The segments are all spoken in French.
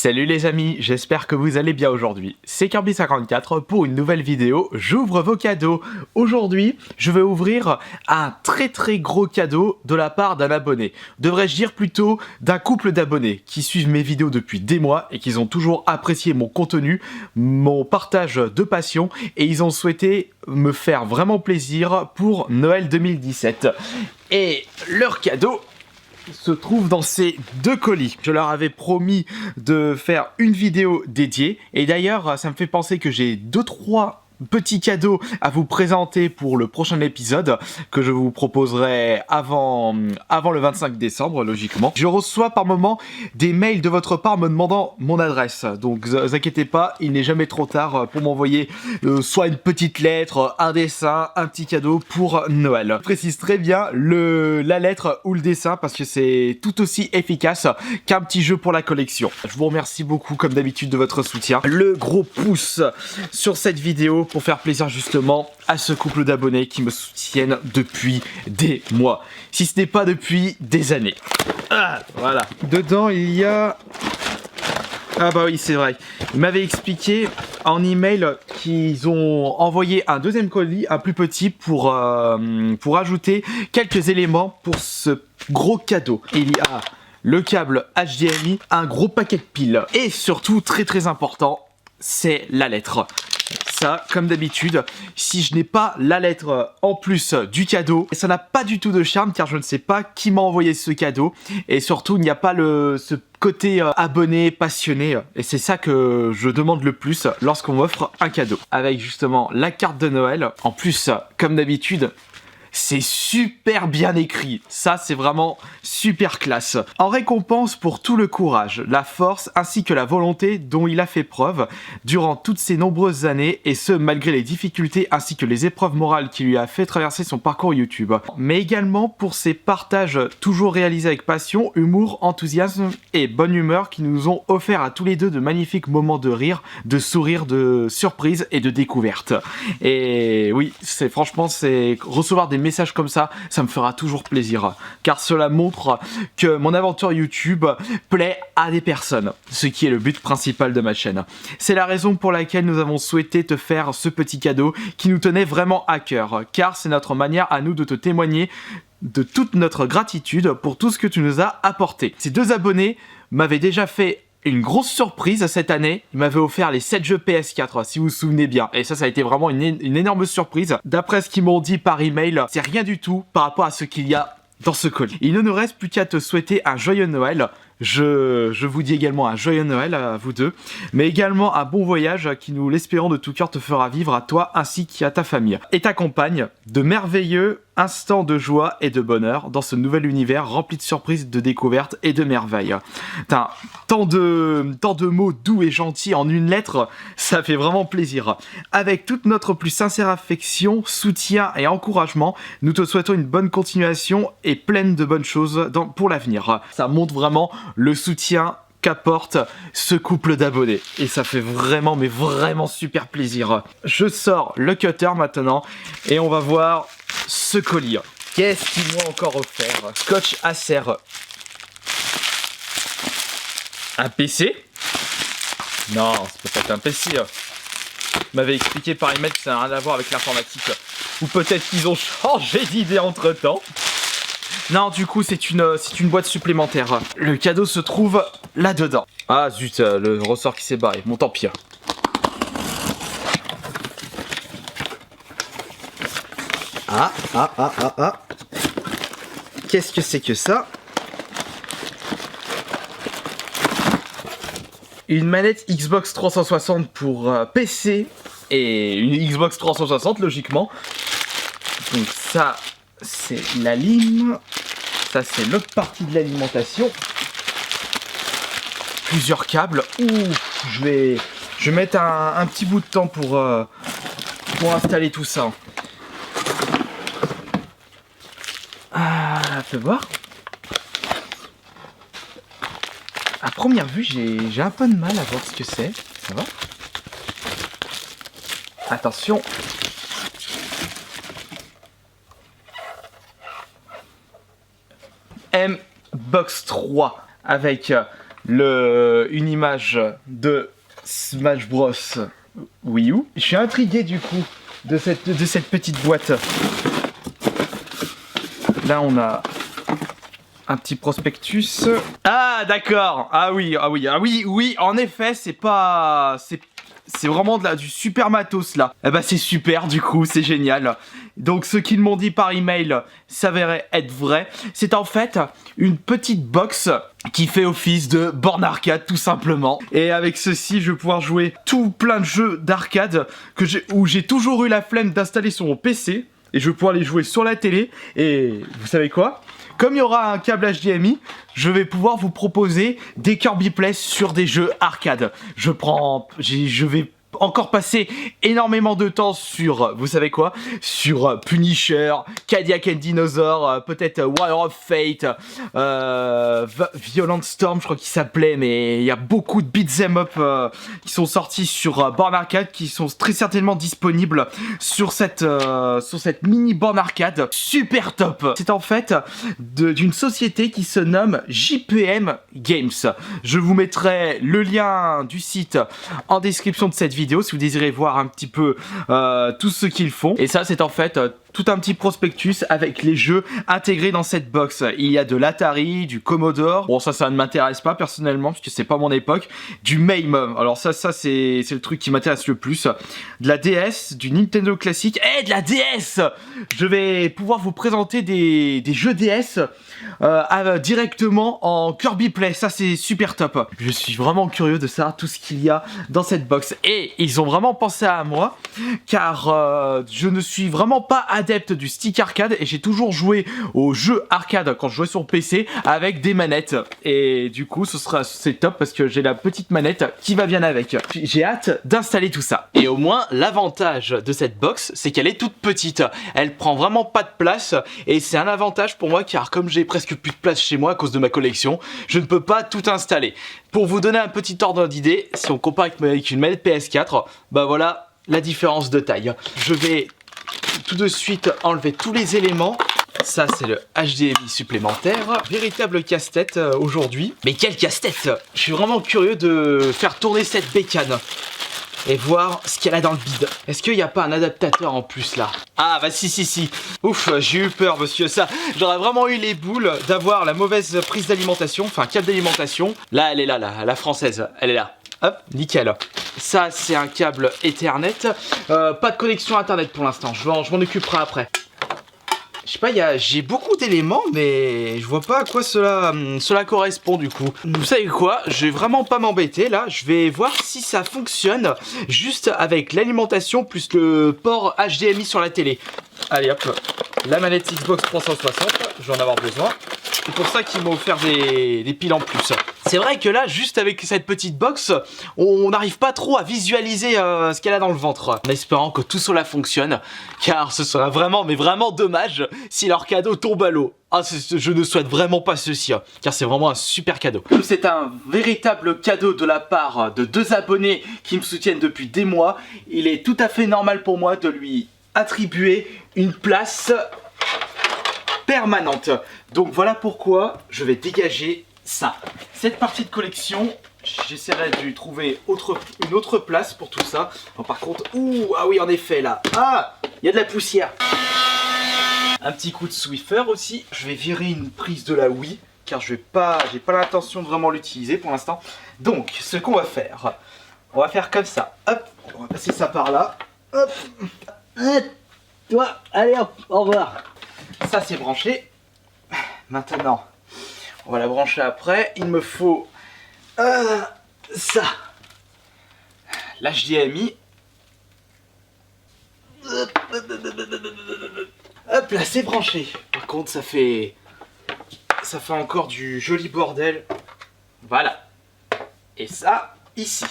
Salut les amis, j'espère que vous allez bien aujourd'hui. C'est Kirby54 pour une nouvelle vidéo, j'ouvre vos cadeaux. Aujourd'hui, je vais ouvrir un très gros cadeau de la part d'un abonné. Devrais-je dire plutôt d'un couple d'abonnés qui suivent mes vidéos depuis des mois et qui ont toujours apprécié mon contenu, mon partage de passion et ils ont souhaité me faire vraiment plaisir pour Noël 2017. Et leur cadeau se trouve dans ces deux colis. Je leur avais promis de faire une vidéo dédiée et d'ailleurs ça me fait penser que j'ai 2-3 petits cadeaux à vous présenter pour le prochain épisode que je vous proposerai avant le 25 décembre logiquement. Je reçois par moment des mails de votre part me demandant mon adresse, donc ne vous inquiétez pas, il n'est jamais trop tard pour m'envoyer soit une petite lettre, un dessin, un petit cadeau pour Noël. Je précise très bien la lettre ou le dessin parce que c'est tout aussi efficace qu'un petit jeu pour la collection. Je vous remercie beaucoup comme d'habitude de votre soutien. Le gros pouce sur cette vidéo pour faire plaisir justement à ce couple d'abonnés qui me soutiennent depuis des mois, si ce n'est pas depuis des années. Ah, voilà. Dedans il y a... Ah bah oui c'est vrai, ils m'avaient expliqué en email qu'ils ont envoyé un deuxième colis, un plus petit pour ajouter quelques éléments pour ce gros cadeau. Il y a le câble HDMI, un gros paquet de piles et surtout très important, c'est la lettre. Ça, comme d'habitude, si je n'ai pas la lettre en plus du cadeau, ça n'a pas du tout de charme car je ne sais pas qui m'a envoyé ce cadeau et surtout il n'y a pas ce côté abonné, passionné et c'est ça que je demande le plus lorsqu'on m'offre un cadeau. Avec justement la carte de Noël, en plus comme d'habitude, c'est super bien écrit, ça c'est vraiment super classe. En récompense pour tout le courage, la force ainsi que la volonté dont il a fait preuve durant toutes ces nombreuses années et ce malgré les difficultés ainsi que les épreuves morales qui lui a fait traverser son parcours YouTube. Mais également pour ses partages toujours réalisés avec passion, humour, enthousiasme et bonne humeur qui nous ont offert à tous les deux de magnifiques moments de rire, de sourire, de surprise et de découverte. Et oui, franchement c'est recevoir des messages comme ça me fera toujours plaisir car cela montre que mon aventure YouTube plaît à des personnes, ce qui est le but principal de ma chaîne. C'est la raison pour laquelle nous avons souhaité te faire ce petit cadeau qui nous tenait vraiment à cœur car c'est notre manière à nous de te témoigner de toute notre gratitude pour tout ce que tu nous as apporté. Ces deux abonnés m'avaient déjà fait une grosse surprise cette année, il m'avait offert les 7 jeux PS4 si vous vous souvenez bien et ça a été vraiment une énorme surprise. D'après ce qu'ils m'ont dit par email, c'est rien du tout par rapport à ce qu'il y a dans ce colis. Il ne nous reste plus qu'à te souhaiter un joyeux Noël. Je vous dis également un joyeux Noël à vous deux, mais également un bon voyage qui nous l'espérons de tout cœur te fera vivre à toi ainsi qu'à ta famille et t'accompagne de merveilleux instants de joie et de bonheur dans ce nouvel univers rempli de surprises, de découvertes et de merveilles. Tant de mots doux et gentils en une lettre, ça fait vraiment plaisir. Avec toute notre plus sincère affection, soutien et encouragement, nous te souhaitons une bonne continuation et pleine de bonnes choses pour l'avenir. Ça montre vraiment le soutien qu'apporte ce couple d'abonnés et ça fait vraiment mais vraiment super plaisir. Je sors le cutter maintenant et on va voir ce colis. Qu'est-ce qu'ils m'ont encore offert? Scotch Acer. Un PC? Non, c'est peut-être un PC. Ils m'avaient expliqué par email que ça n'a rien à voir avec l'informatique. Ou peut-être qu'ils ont changé d'idée entre temps. Non, du coup, c'est une boîte supplémentaire. Le cadeau se trouve là-dedans. Ah zut, le ressort qui s'est barré. Bon, tant pis. Ah. Qu'est-ce que c'est que ça? Une manette Xbox 360 pour PC et une Xbox 360 logiquement. Donc ça, c'est la lime. Ça, c'est l'autre partie de l'alimentation. Plusieurs câbles. Ouh, je vais mettre un petit bout de temps pour installer tout ça. Ah, fais voir. À première vue, j'ai un peu de mal à voir ce que c'est. Ça va? Attention. M-Box 3 avec une image de Smash Bros Wii U. Je suis intrigué du coup de cette petite boîte. Là on a un petit prospectus. Ah d'accord. Oui, en effet, c'est vraiment du super matos là. Eh ben c'est super du coup, c'est génial. Donc ce qu'ils m'ont dit par email s'avérait être vrai. C'est en fait une petite box qui fait office de borne arcade tout simplement. Et avec ceci, je vais pouvoir jouer tout plein de jeux d'arcade où j'ai toujours eu la flemme d'installer sur mon PC. Et je vais pouvoir les jouer sur la télé. Et vous savez quoi ? Comme il y aura un câble HDMI, je vais pouvoir vous proposer des Kirby Play sur des jeux arcade. Je vais encore passer énormément de temps sur, vous savez quoi, sur Punisher, Cadillac and Dinosaur, peut-être Wire of Fate, Violent Storm, je crois qu'il s'appelait, mais il y a beaucoup de beat'em up qui sont sortis sur borne arcade, qui sont très certainement disponibles sur cette mini borne arcade super top. C'est en fait d'une société qui se nomme JPM Games. Je vous mettrai le lien du site en description de cette vidéo si vous désirez voir un petit peu tout ce qu'ils font. Et ça c'est en fait tout un petit prospectus avec les jeux intégrés dans cette box. Il y a de l'Atari, du Commodore, bon ça ne m'intéresse pas personnellement parce que c'est pas mon époque, du MAME, alors ça c'est le truc qui m'intéresse le plus, de la DS, du Nintendo classique, et de la DS. Je vais pouvoir vous présenter des jeux DS directement en Kirby Play, ça c'est super top. Je suis vraiment curieux de savoir tout ce qu'il y a dans cette box et ils ont vraiment pensé à moi car je ne suis vraiment pas adepte du stick arcade et j'ai toujours joué aux jeux arcade quand je jouais sur PC avec des manettes et du coup c'est top parce que j'ai la petite manette qui va bien avec. J'ai hâte d'installer tout ça. Et au moins l'avantage de cette box c'est qu'elle est toute petite, elle prend vraiment pas de place et c'est un avantage pour moi car comme j'ai presque plus de place chez moi à cause de ma collection, je ne peux pas tout installer. Pour vous donner un petit ordre d'idée, si on compare avec une manette PS4, bah voilà la différence de taille. Je vais tout de suite enlever tous les éléments. Ça c'est le HDMI supplémentaire. Véritable casse-tête aujourd'hui. Mais quel casse-tête! Je suis vraiment curieux de faire tourner cette bécane et voir ce qu'elle a dans le bide. Est-ce qu'il n'y a pas un adaptateur en plus là? Ah bah si. Ouf, j'ai eu peur monsieur, ça. J'aurais vraiment eu les boules d'avoir la mauvaise prise d'alimentation, enfin câble d'alimentation. Là elle est là, la française, elle est là. Hop, nickel. Ça c'est un câble Ethernet. Pas de connexion internet pour l'instant, je m'en occuperai après. Je sais pas, j'ai beaucoup d'éléments, mais je vois pas à quoi cela correspond du coup. Vous savez quoi? Je vais vraiment pas m'embêter là. Je vais voir si ça fonctionne juste avec l'alimentation plus le port HDMI sur la télé. Allez hop, la manette Xbox 360, je vais en avoir besoin. C'est pour ça qu'ils m'ont offert des piles en plus. C'est vrai que là, juste avec cette petite box, on n'arrive pas trop à visualiser ce qu'elle a dans le ventre. En espérant que tout cela fonctionne, car ce sera vraiment, mais vraiment dommage si leur cadeau tombe à l'eau. Ah, je ne souhaite vraiment pas ceci, car c'est vraiment un super cadeau. C'est un véritable cadeau de la part de 2 abonnés qui me soutiennent depuis des mois. Il est tout à fait normal pour moi de lui attribuer une place permanente. Donc voilà pourquoi je vais dégager ça. Cette partie de collection, j'essaierai de lui trouver une autre place pour tout ça. Bon, par contre, ah oui en effet là, il y a de la poussière. Un petit coup de Swiffer aussi. Je vais virer une prise de la Wii car j'ai pas l'intention de vraiment l'utiliser pour l'instant. Donc ce qu'on va faire, on va faire comme ça. Hop, on va passer ça par là. Hop, toi, allez hop, au revoir. Ça c'est branché. Maintenant, on va la brancher après. Il me faut ça. L'HDMI. Hop là, c'est branché. Par contre, ça fait encore du joli bordel. Voilà. Et ça, ici.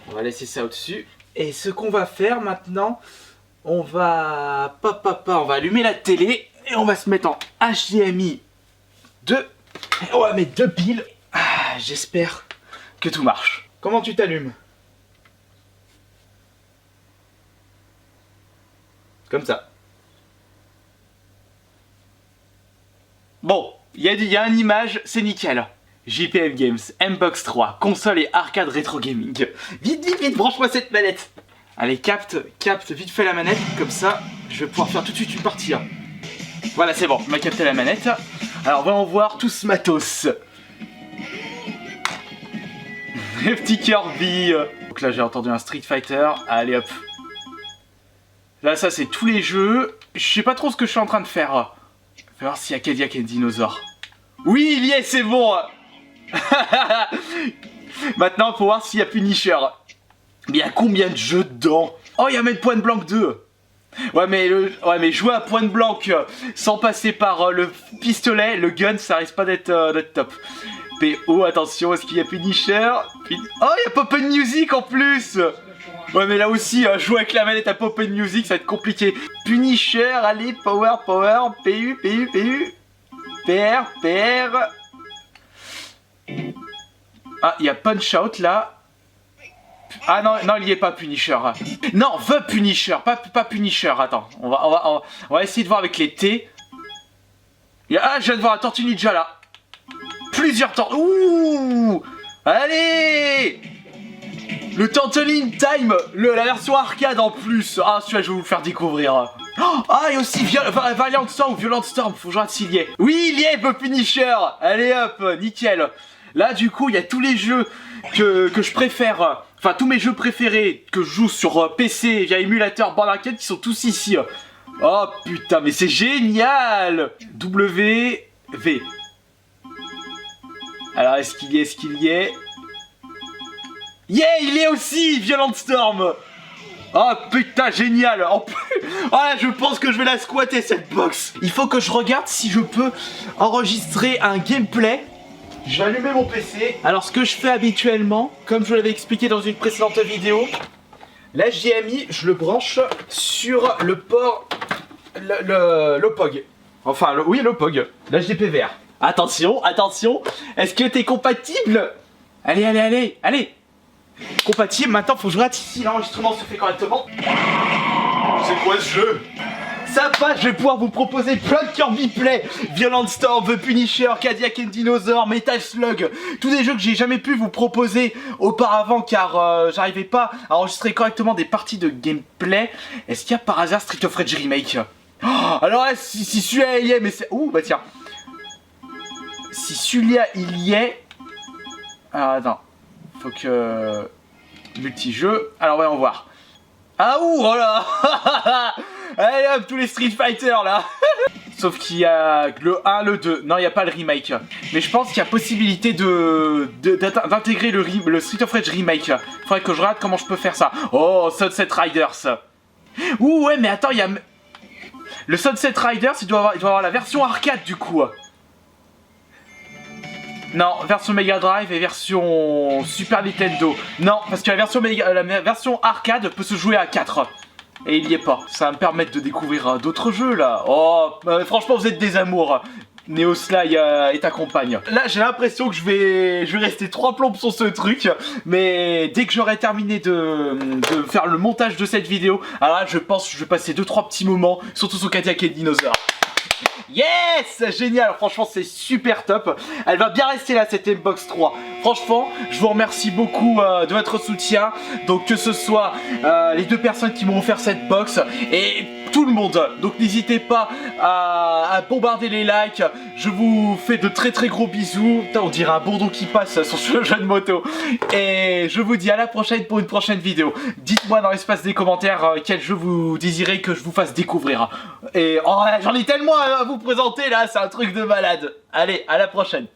On va laisser ça au-dessus. Et ce qu'on va faire maintenant, on va allumer la télé et on va se mettre en HDMI 2. On va mettre 2 piles. J'espère que tout marche. Comment tu t'allumes? Comme ça. Bon, il y a une image, c'est nickel. JPM Games, Mbox 3, console et arcade rétro gaming. Vite, vite, vite, branche-moi cette manette. Allez, capte vite fait la manette, comme ça, je vais pouvoir faire tout de suite une partie. Voilà, c'est bon, on m'a capté la manette. Alors, voyons voir tout ce matos. Les petits Kirby. Donc là, j'ai entendu un Street Fighter. Allez, hop. Là, ça, c'est tous les jeux. Je sais pas trop ce que je suis en train de faire. Fais voir s'il y a Cadillac et Dinosaur. Oui, il y est, c'est bon. Maintenant, faut voir s'il y a Punisher. Mais il y a combien de jeux dedans? Oh, il y a même Point Blank 2. Ouais mais jouer à Point Blank sans passer par le pistolet, le gun, ça risque pas d'être top. PO, attention, est-ce qu'il y a Punisher? Oh, il y a Pop and Music en plus. Ouais mais là aussi, jouer avec la manette à Pop and Music, ça va être compliqué. Punisher, allez, power, PU, PR. Ah, il y a Punch Out là. Ah non, il y est pas Punisher. Non, The Punisher, pas Punisher. Attends, on va essayer de voir avec les T. Ah, je viens de voir la Tortue Ninja là. Plusieurs tortues. Ouh, allez, le Turtling Time, la version arcade en plus. Ah, celui-là, je vais vous le faire découvrir. Ah, et aussi Valiant Storm ou Violent Storm, faut que je regarde s'il y est. Oui, il y est, The Punisher. Allez hop, nickel. Là, du coup, il y a tous les jeux que je préfère. Enfin, tous mes jeux préférés que je joue sur PC via émulateur borne arcade qui sont tous ici. Oh putain, mais c'est génial. W. Alors, est-ce qu'il y est? Yeah, il est aussi Violent Storm. Oh putain, génial. En plus, ah, je pense que je vais la squatter cette box. Il faut que je regarde si je peux enregistrer un gameplay. Je vais allumer mon PC. Alors ce que je fais habituellement, comme je l'avais expliqué dans une précédente vidéo, la HDMI, je le branche sur le port, l'OPOG. Enfin, oui, l'OPOG, l'HDPVR. Attention, est-ce que t'es compatible? Allez. Compatible, maintenant faut que je regarde si l'enregistrement se fait correctement. C'est quoi ce jeu? Sympa, je vais pouvoir vous proposer plein de Kirby Play, Violent Storm, The Punisher, Cadillac and Dinosaur, Metal Slug, tous des jeux que j'ai jamais pu vous proposer auparavant car j'arrivais pas à enregistrer correctement des parties de gameplay. Est-ce qu'il y a par hasard Street of Rage Remake? Alors là, si celui-là il y est, mais c'est... Ouh, bah tiens. Si celui-là il y est... Alors attends, faut que... Multijeu, alors voyons voir. Ah ouh, oh là. Allez hop, tous les Street Fighter là. Sauf qu'il y a le 1, le 2. Non, il n'y a pas le remake. Mais je pense qu'il y a possibilité d'intégrer le Street of Rage remake. Faudrait que je regarde comment je peux faire ça. Oh, Sunset Riders. Ouh, ouais, mais attends, il y a... Le Sunset Riders, il doit avoir la version arcade du coup. Non, version Mega Drive et version Super Nintendo. Non, parce que la version arcade peut se jouer à 4. Et il y est pas. Ça va me permettre de découvrir d'autres jeux là. Oh, franchement vous êtes des amours. Neosly et ta compagne. Là j'ai l'impression que je vais rester 3 plombes sur ce truc. Mais dès que j'aurai terminé de faire le montage de cette vidéo, alors là je pense que je vais passer 2-3 petits moments, surtout sur Cadillac et Dinosaur. Yes, génial, franchement c'est super top. Elle va bien rester là cette Mbox 3. Franchement, je vous remercie beaucoup de votre soutien. Donc que ce soit les 2 personnes qui m'ont offert cette box et tout le monde. Donc n'hésitez pas à bombarder les likes. Je vous fais de très gros bisous. Putain, on dirait un bourdon qui passe sur ce jeu de moto. Et je vous dis à la prochaine pour une prochaine vidéo. Dites-moi dans l'espace des commentaires quel jeu vous désirez que je vous fasse découvrir. Et oh, j'en ai tellement à vous présenter là, c'est un truc de malade. Allez, à la prochaine.